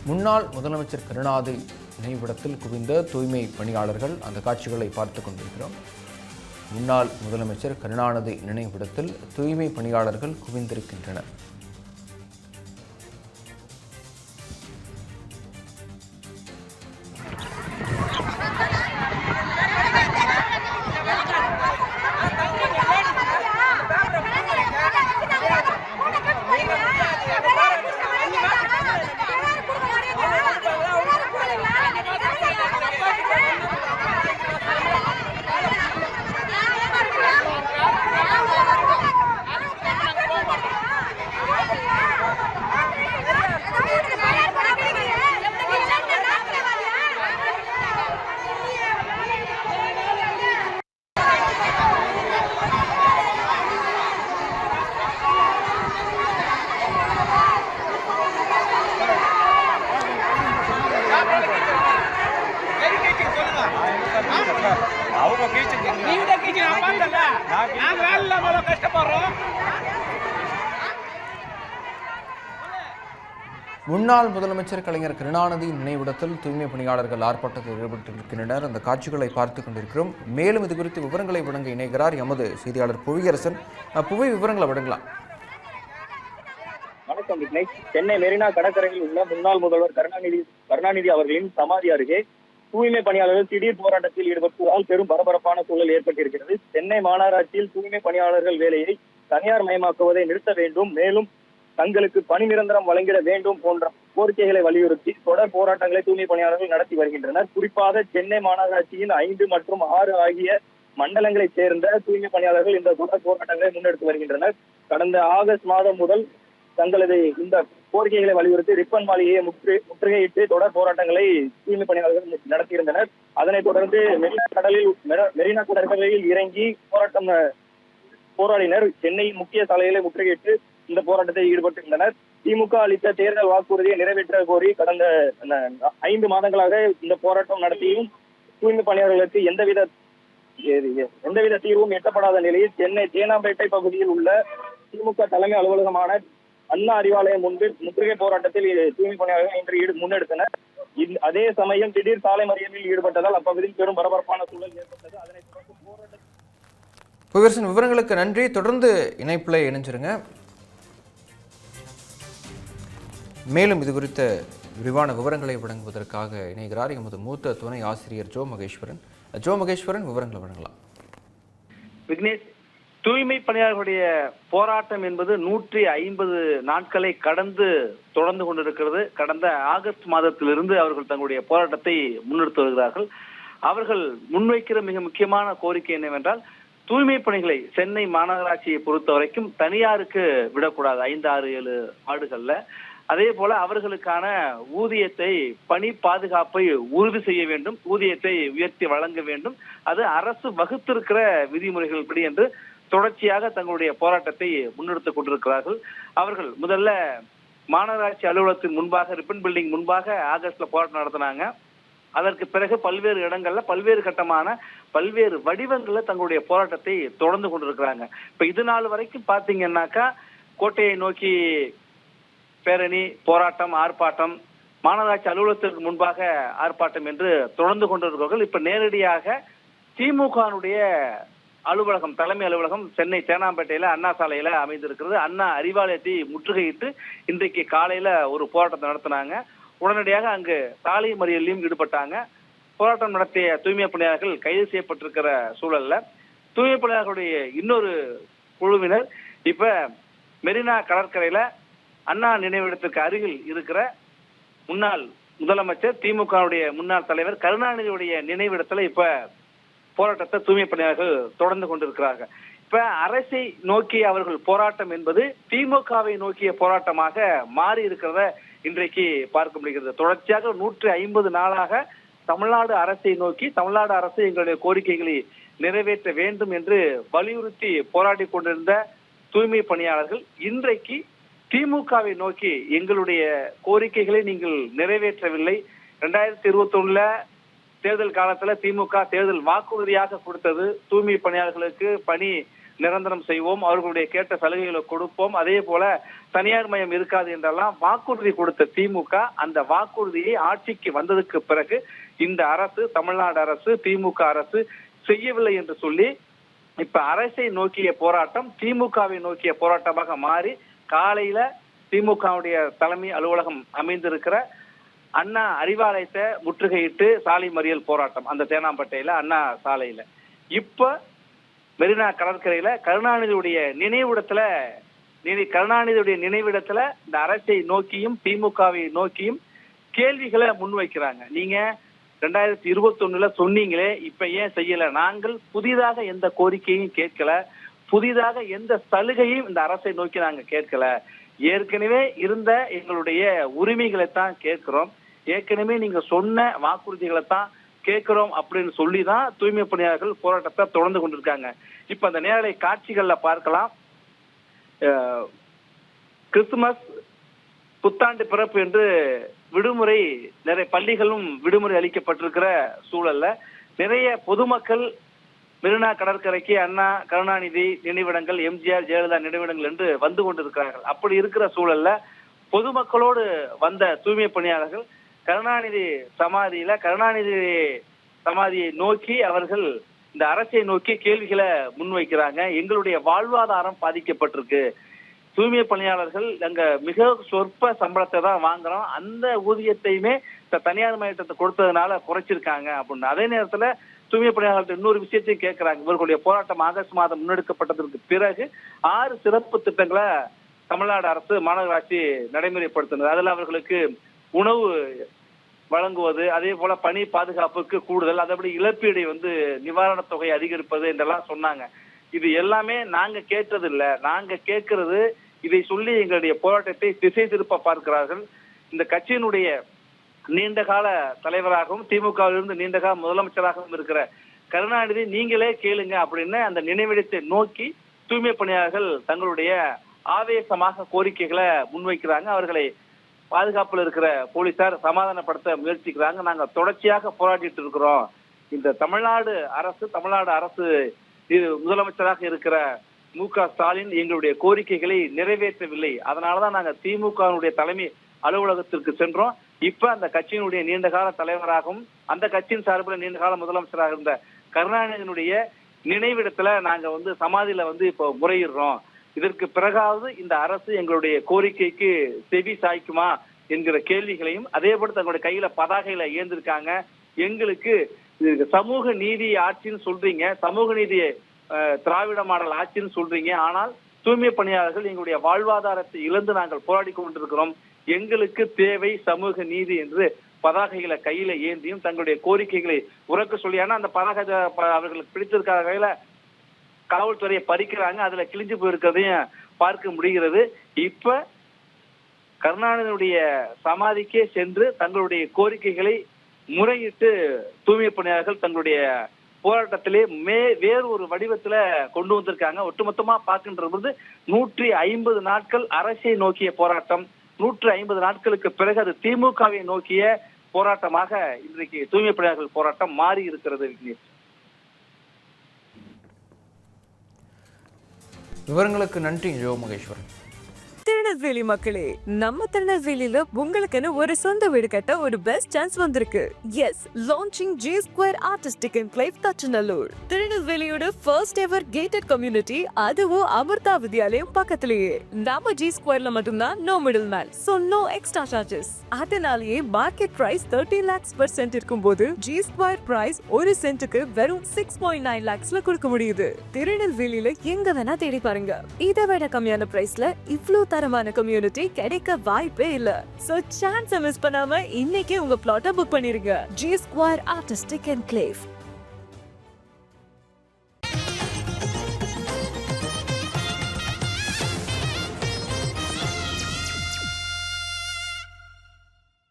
முன்னாள் முதலமைச்சர் கருணாநிதி நினைவிடத்தில் குவிந்த தூய்மை பணியாளர்கள் அந்த காட்சிகளை பார்த்து கொண்டிருக்கிறோம். முன்னாள் முதலமைச்சர் கருணாநிதி நினைவிடத்தில் தூய்மை பணியாளர்கள் குவிந்திருக்கின்றனர். முன்னாள் முதலமைச்சர் கலைஞர் கருணாநிதி நினைவிடத்தில் தூய்மை பணியாளர்கள் ஆர்ப்பாட்டத்தில் ஈடுபட்டிருக்கின்றனர். அந்த காட்சிகளை பார்த்துக் கொண்டிருக்கிறோம். மேலும் இது குறித்து விவரங்களை வழங்க இணைகிறார் எமது செய்தியாளர் புவியரசன். புவி, விவரங்களை வழங்கலாம். வணக்கம் விக்னேஷ். சென்னை மெரினா கடற்கரையில் உள்ள முன்னாள் முதல்வர் கருணாநிதி அவர்களின் சமாதி அருகே தூய்மை பணியாளர்கள் திடீர் போராட்டத்தில் ஈடுபட்டதால் பெரும் பரபரப்பான சூழல் ஏற்பட்டிருக்கிறது. சென்னை மாநகராட்சியில் தூய்மை பணியாளர்கள் வேலையை தனியார் மயமாக்குவதை நிறுத்த வேண்டும், மேலும் தங்களுக்கு பணி நிரந்தரம் வழங்கிட வேண்டும் போன்ற கோரிக்கைகளை வலியுறுத்தி தொடர் போராட்டங்களை தூய்மை பணியாளர்கள் நடத்தி வருகின்றனர். குறிப்பாக சென்னை மாநகராட்சியின் 5 மற்றும் 6 ஆகிய மண்டலங்களைச் சேர்ந்த தூய்மை பணியாளர்கள் இந்த தொடர் போராட்டங்களை முன்னெடுத்து வருகின்றனர். கடந்த ஆகஸ்ட் மாதம் முதல் தங்களது இந்த கோரிக்கைகளை வலியுறுத்தி ரிப்பன் மாளிகையை முற்றுகையிட்டு தொடர் போராட்டங்களை தூய்மை பணியாளர்கள் நடத்தியிருந்தனர். அதனைத் தொடர்ந்து மெரினா கடற்கரையில் இறங்கி போராடினர். சென்னை முக்கிய சாலைகளை முற்றுகையிட்டு இந்த போராட்டத்தை ஈடுபட்டிருந்தனர். திமுக அளித்த தேர்தல் வாக்குறுதியை நிறைவேற்ற கோரி கடந்த 5 மாதங்களாக இந்த போராட்டம் நடத்தியும் தூய்மை பணியாளர்களுக்கு எந்தவித தீர்வும் எட்டப்படாத நிலையில் சென்னை தேனாம்பேட்டை பகுதியில் உள்ள திமுக தலைமை அலுவலகமான அண்ணா அறிவாலயம் முன்பு முற்றுகை போராட்டத்தில் தூய்மை பணியாளர்கள் இன்று முன்னெடுத்தனர். அதே சமயம் திடீர் சாலை மறியலில் ஈடுபட்டதால் அப்பகுதியில் பெரும் பரபரப்பான சூழல் ஏற்பட்டது. அதனைத் தொடர்ந்து புவியரசன், விவரங்களுக்கு நன்றி. தொடர்ந்து இணைப்பில் இணைஞ்சிருங்க. மேலும் இது குறித்த விரிவான விவரங்களை வழங்குவதற்காக இணைகிறார் எமது மூத்த துணை ஆசிரியர் ஜோ மகேஸ்வரன். விவரங்களை வழங்கலாம். விக்னேஷ், தூய்மை பணியாளர்களுடைய போராட்டம் என்பது 150 நாட்களை கடந்து தொடர்ந்து கொண்டிருக்கிறது. கடந்த ஆகஸ்ட் மாதத்திலிருந்து அவர்கள் தங்களுடைய போராட்டத்தை முன்னெடுத்து வருகிறார்கள். அவர்கள் முன்வைக்கிற மிக முக்கியமான கோரிக்கை என்னவென்றால், தூய்மை பணிகளை சென்னை மாநகராட்சியை பொறுத்த வரைக்கும் தனியாருக்கு விடக்கூடாது. 5, 6, 7 வார்டுகள்ல அதே போல அவர்களுக்கான ஊதியத்தை, பணி பாதுகாப்பை உறுதி செய்ய வேண்டும், ஊதியத்தை உயர்த்தி வழங்க வேண்டும், அது அரசு வகுத்திருக்கிற விதிமுறைகள் படி என்று தொடர்ச்சியாக தங்களுடைய போராட்டத்தை முன்னெடுத்துக் கொண்டிருக்கிறார்கள். அவர்கள் முதல்ல மாநகராட்சி அலுவலகத்தின் முன்பாக, ரிப்பன் பில்டிங் முன்பாக ஆகஸ்ட்ல போராட்டம் நடத்தினாங்க. அதற்கு பிறகு பல்வேறு இடங்கள்ல பல்வேறு கட்டமான பல்வேறு வடிவங்கள்ல தங்களுடைய போராட்டத்தை தொடர்ந்து கொண்டிருக்கிறாங்க. இப்ப இது நாள் வரைக்கும் பாத்தீங்கன்னாக்கா கோட்டையை நோக்கி பேரணி, போராட்டம், ஆர்ப்பாட்டம், மாநகராட்சி அலுவலகத்திற்கு முன்பாக ஆர்ப்பாட்டம் என்று தொடர்ந்து கொண்டிருக்கிறார்கள். இப்ப நேரடியாக திமுகனுடைய அலுவலகம், தலைமை அலுவலகம் சென்னை தேனாம்பேட்டையில அண்ணா சாலையில அமைந்திருக்கிறது. அண்ணா அறிவாலயத்தை முற்றுகையிட்டு இன்றைக்கு காலையில ஒரு போராட்டத்தை நடத்தினாங்க. உடனடியாக அங்கு சாலை மறியலிலும் ஈடுபட்டாங்க. போராட்டம் நடத்திய தூய்மை பணியாளர்கள் கைது செய்யப்பட்டிருக்கிற சூழல்ல தூய்மை பணியாளர்களுடைய இன்னொரு குழுவினர் இப்ப மெரினா கடற்கரையில அண்ணா நினைவிடத்திற்கு அருகில் இருக்கிற முன்னாள் முதலமைச்சர், திமுகவுடைய முன்னாள் தலைவர் கருணாநிதியுடைய நினைவிடத்துல இப்ப போராட்டத்தை தூய்மை பணியாளர்கள் தொடர்ந்து கொண்டிருக்கிறார்கள். இப்ப அரசை நோக்கி அவர்கள் போராட்டம் என்பது திமுகவை நோக்கிய போராட்டமாக மாறி இருக்கிறத இன்றைக்கு பார்க்க முடிகிறது. தொடர்ச்சியாக 150 நாளாக தமிழ்நாடு அரசை நோக்கி, தமிழ்நாடு அரசு எங்களுடைய கோரிக்கைகளை நிறைவேற்ற வேண்டும் என்று வலியுறுத்தி போராடி கொண்டிருந்த தூய்மை பணியாளர்கள் இன்றைக்கு திமுகவை நோக்கி எங்களுடைய கோரிக்கைகளை நீங்கள் நிறைவேற்றவில்லை, 2021 தேர்தல் காலத்துல திமுக தேர்தல் வாக்குறுதியாக கொடுத்தது தூய்மை பணியாளர்களுக்கு பணி நிரந்தரம் செய்வோம், அவர்களுடைய கேட்ட சலுகைகளை கொடுப்போம், அதே போல தனியார் மயம் இருக்காது என்றெல்லாம் வாக்குறுதி கொடுத்த திமுக அந்த வாக்குறுதியை ஆட்சிக்கு வந்ததுக்கு பிறகு இந்த அரசு, தமிழ்நாடு அரசு, திமுக அரசு செய்யவில்லை என்று சொல்லி இப்ப அரசை நோக்கிய போராட்டம் திமுகவை நோக்கிய போராட்டமாக மாறி காலையில திமுகவுடைய தலைமை அலுவலகம் அமைந்திருக்கிற அண்ணா அறிவாலயத்தை முற்றுகையிட்டு சாலை மறியல் போராட்டம், அந்த தேனாம்பேட்டையில அண்ணா சாலையில. இப்ப மெரினா கடற்கரையில கருணாநிதியுடைய நினைவிடத்துல இந்த அரசை நோக்கியும் திமுகவை நோக்கியும் கேள்விகளை முன்வைக்கிறாங்க. நீங்க 2021 சொன்னீங்களே, இப்ப ஏன் செய்யல? நாங்கள் புதிதாக எந்த கோரிக்கையும் கேட்கல, புதிதாக எந்த சலுகையும் இந்த அரசை நோக்கி நாங்க கேட்கல. ஏற்கனவே இருந்த எங்களுடைய உரிமைகளை தான் கேட்கிறோம், ஏற்கனவே நீங்க சொன்ன வாக்குறுதிகளை தான் கேட்கிறோம் அப்படின்னு சொல்லிதான் தூய்மை பணியாளர்கள் போராட்டத்தை தொடர்ந்து கொண்டிருக்காங்க. இப்ப அந்த நேரலை காட்சிகள்ல பார்க்கலாம். கிறிஸ்துமஸ், புத்தாண்டு பிறப்பு என்று விடுமுறை, நிறைய பள்ளிகளும் விடுமுறை அளிக்கப்பட்டிருக்கிற சூழல்ல நிறைய பொதுமக்கள் மெரினா கடற்கரைக்கு அண்ணா, கருணாநிதி நினைவிடங்கள், எம்ஜிஆர், ஜெயலலிதா நினைவிடங்கள் என்று வந்து கொண்டிருக்கிறார்கள். அப்படி இருக்கிற சூழல்ல பொதுமக்களோடு வந்த தூய்மை பணியாளர்கள் கருணாநிதி சமாதியை நோக்கி அவர்கள் இந்த அரசை நோக்கி கேள்விகளை முன்வைக்கிறாங்க. எங்களுடைய வாழ்வாதாரம் பாதிக்கப்பட்டிருக்கு, தூய்மை பணியாளர்கள் அங்க மிக சொற்ப சம்பளத்தை தான் வாங்குறோம், அந்த ஊதியத்தையுமே தனியார் மயத்தை கொடுத்ததுனால குறைச்சிருக்காங்க அப்படின்னு. அதே நேரத்துல தூய்மை பணியாளர்கள் இன்னொரு விஷயத்தையும் கேட்கிறாங்க. இவர்களுடைய போராட்டம் ஆகஸ்ட் மாதம் முன்னெடுக்கப்பட்டதற்கு பிறகு 6 சிறப்பு திட்டங்களை தமிழ்நாடு அரசு, மாநகராட்சி நடைமுறைப்படுத்தினது. அதுல அவர்களுக்கு உணவு வழங்குவது, அதே போல பணி பாதுகாப்புக்கு கூடுதல், அதபடி இழப்பீடை நிவாரண தொகை அதிகரிப்பது என்றெல்லாம் சொன்னாங்க. இது எல்லாமே நாங்க கேட்டது இல்ல, நாங்க கேட்கறது இதை சொல்லி எங்களுடைய போராட்டத்தை திசை திருப்ப பார்க்கிறார்கள். இந்த கட்சியினுடைய நீண்டகால தலைவராகவும் திமுகவிலிருந்து நீண்டகால முதலமைச்சராகவும் இருக்கிற கருணாநிதி நீங்களே கேளுங்க அப்படின்னு அந்த நினைவிடத்தை நோக்கி தூய்மை பணியாளர்கள் தங்களுடைய ஆவேசமாக கோரிக்கைகளை முன்வைக்கிறாங்க. அவர்களை பாதுகாப்புல இருக்கிற போலீசார் சமாதானப்படுத்த முயற்சிக்கிறாங்க. நாங்க தொடர்ச்சியாக போராடிட்டு இருக்கிறோம், இந்த தமிழ்நாடு அரசு முதலமைச்சராக இருக்கிற மு.க. ஸ்டாலின் எங்களுடைய கோரிக்கைகளை நிறைவேற்றவில்லை, அதனாலதான் நாங்க திமுகவினுடைய தலைமை அலுவலகத்திற்கு சென்றோம். இப்ப அந்த கட்சியினுடைய நீண்டகால தலைவராகவும் அந்த கட்சியின் சார்பில் நீண்டகால முதலமைச்சராக இருந்த கருணாநிதியினுடைய நினைவிடத்துல நாங்க சமாதியில இப்போ முறையிடுறோம், இதற்கு பிறகாவது இந்த அரசு எங்களுடைய கோரிக்கைக்கு செவி சாய்க்குமா என்கிற கேள்விகளையும், அதே போல தங்களுடைய கையில பதாகையில ஏந்திருக்காங்க. எங்களுக்கு சமூக நீதி ஆட்சின்னு சொல்றீங்க, சமூக நீதி திராவிட மாடல் ஆட்சின்னு சொல்றீங்க, ஆனால் தூய்மை பணியாளர்கள் எங்களுடைய வாழ்வாதாரத்தை இழந்து நாங்கள் போராடி கொண்டிருக்கிறோம், எங்களுக்கு தேவை சமூக நீதி என்று பதாகைகளை கையில ஏந்தியும் தங்களுடைய கோரிக்கைகளை உறக்க சொல்லி, ஆனா அந்த பதாகை அவர்களுக்கு பிடித்திருக்காத கையில காவல்துறையை பறிக்கிறாங்க, அதுல கிழிஞ்சு போயிருக்கிறதையும் பார்க்க முடிகிறது. இப்ப கருணாநிதியுடைய சமாதிக்கே சென்று தங்களுடைய கோரிக்கைகளை முறையிட்டு தூய்மை பணியாளர்கள் தங்களுடைய போராட்டத்திலே வேறு ஒரு வடிவத்துல கொண்டு வந்திருக்காங்க. ஒட்டுமொத்தமா பார்க்கின்ற போது 150 நாட்கள் அரசை நோக்கிய போராட்டம், 150 நாட்களுக்கு பிறகு அது திமுகவை நோக்கிய போராட்டமாக இன்றைக்கு தூய்மை பணியாளர்கள் போராட்டம் மாறி இருக்கிறது. விக்னேஷ், விவரங்களுக்கு நன்றி ஜோ மகேஸ்வரன். திருநெல்வேலி மக்களே, நம்ம திருநெல்வேலியில உங்களுக்குன்னு ஒரு சொந்த வீடு கட்ட ஒரு பெஸ்ட் சான்ஸ் வந்திருக்கு. Yes, launching G Square Artistic Enclave Thachanallur, திருநெல்வேலியோட ஃபர்ஸ்ட் எவர் கேட்டட் கம்யூனிட்டி, அதுவும் அமிர்தா வித்யாலயம் பக்கத்திலேயே. நம்ம G Squareல மட்டும்தான் no middleman, so no extra charges. அதனாலேயே market price 13 lakhs per cent இருக்கும்போது G Square பிரைஸ் ஒரு சென்ட்டுக்கு வெறும் 6.9 lakhsல கொடுக்க முடியுது. திருநெல்வேலியில எங்க வேணா தேடி பாருங்க, இதை விட கம்மியான பிரைஸ்ல இவ்ளோ தரமான கம்யூனிட்டி கிடைக்க வாய்ப்பே இல்ல. சோ சான்ஸ் மிஸ் பண்ணாம இன்னைக்கே உங்க பிளாட்டை புக் பண்ணிருங்க. G Square Artistic Enclave.